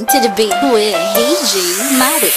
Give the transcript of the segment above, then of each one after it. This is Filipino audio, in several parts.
Bang to the beat with DJ Maddox.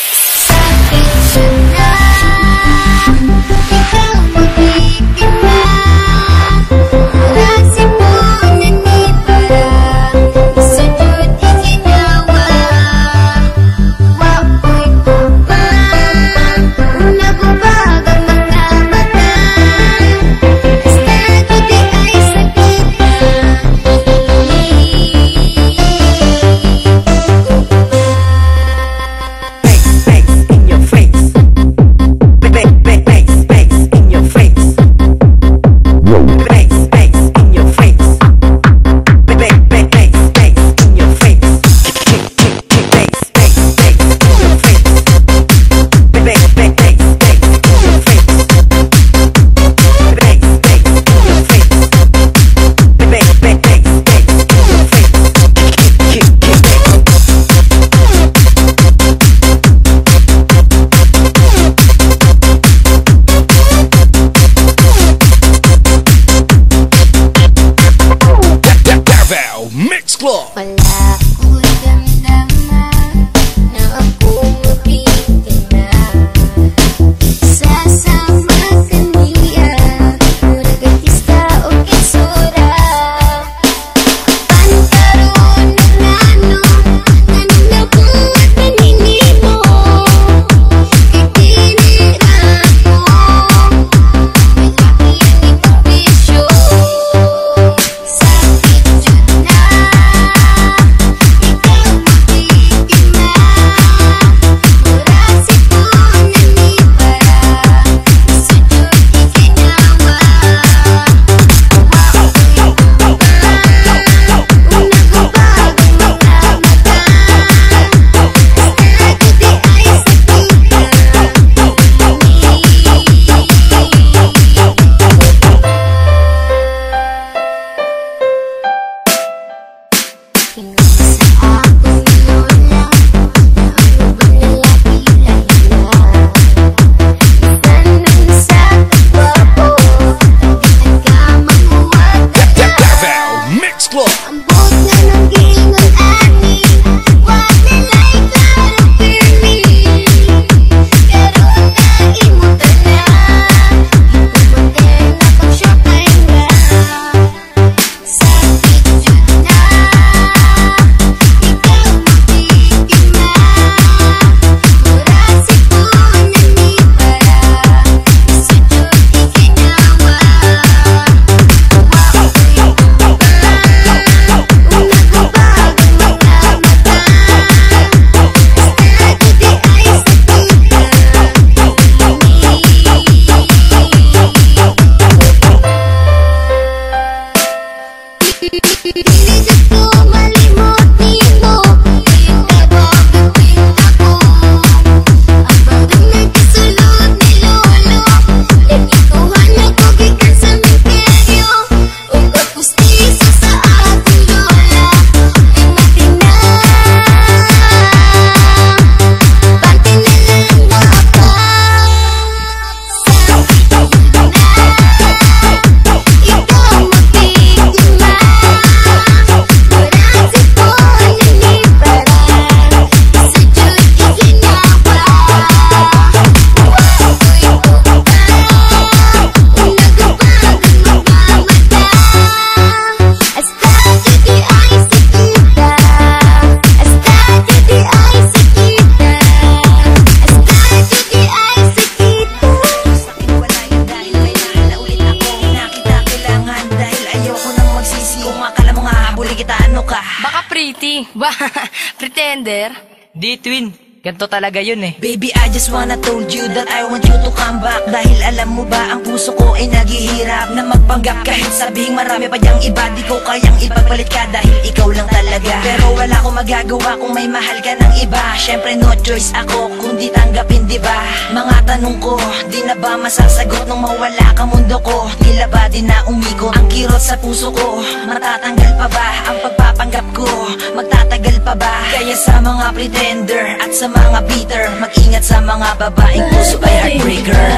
Pretender? Di twin, ganito talaga yun eh. Baby, I just wanna told you that I want you to come back. Dahil alam mo ba, ang puso ko ay naghihirap na magpanggap. Kahit sabihing marami pa diyang iba, di ko kayang ipagpalit ka dahil ikaw lang talaga. Pero wala akong magagawa kung may mahal ka ng iba. Syempre no choice ako kung di tanggapin, di ba? Mga tanong ko, di na ba masasagot nung mawala ka mundo ko? Tila ba di na umikot ang kirot sa puso ko? Matatanggal pa ba ang pagpapanggap ko? Magtatagal pa ba? Kaya sa mga pretender at sa mga bitter, mag-ingat sa mga babaeng puso ay heartbreaker.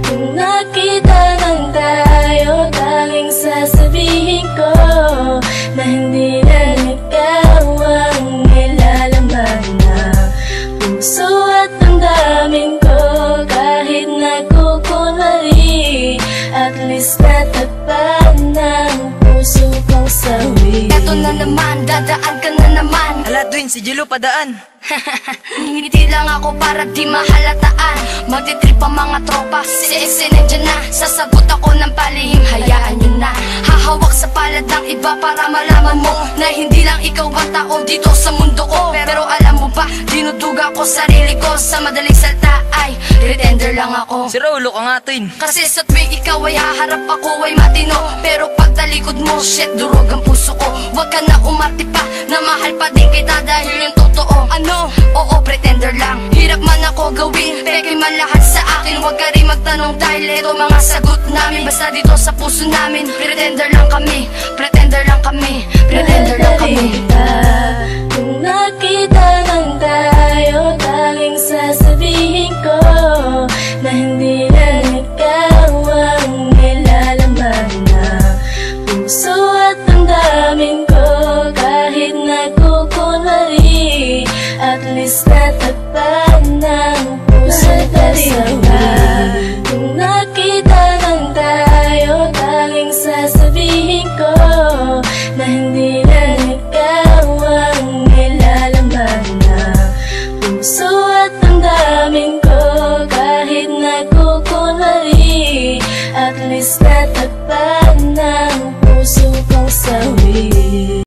Kung nakita lang tayo, tanging sasabihin ko na hindi lang ikaw ang nilalamdaman na naman, dadaan ka na naman. Ala, Twin, si Jello padaan. Ngiti lang ako para di mahalataan. Magtitrip ang mga tropa, si Exe nandiyan na. Sasagot ako ng palihim, hayaan nyo na. Hahawak sa palad ng iba para malaman mo na hindi lang ikaw ang tao dito sa mundo ko. Pero alam mo ba, dinuduga ko sarili ko. Sa madaling salta ay pretender lang ako. Si Rolo ka nga, Twin. Kasi sa tuwing ikaw ay haharap, ako ay matino. Pero pag talikod mo, shit, durog ang puso ko. Huwag ka na umati pa, na mahal pa din kita dahil yung totoo. Ano? Oo, pretender lang. Hirap man ako gawin, peke man lahat sa akin. Huwag ka rin magtanong dahil ito mga sagot namin. Basta dito sa puso namin, pretender lang kami. Pretender lang kami, pretender lang kami. Kung nakita lang tayo, tanging sasabihin ko na hindi lang ikaw ang nilalaman na puso at damdamin ko. Kahit nagkukunwari, at least natagpan ng puso kasawa. Kung nakita lang tayo, tanging sasabihin ko na hindi lang ikaw ang nilalaman na puso at damdamin ko. Kahit nagkukunwari, at least natagpan ng puso kong sawa.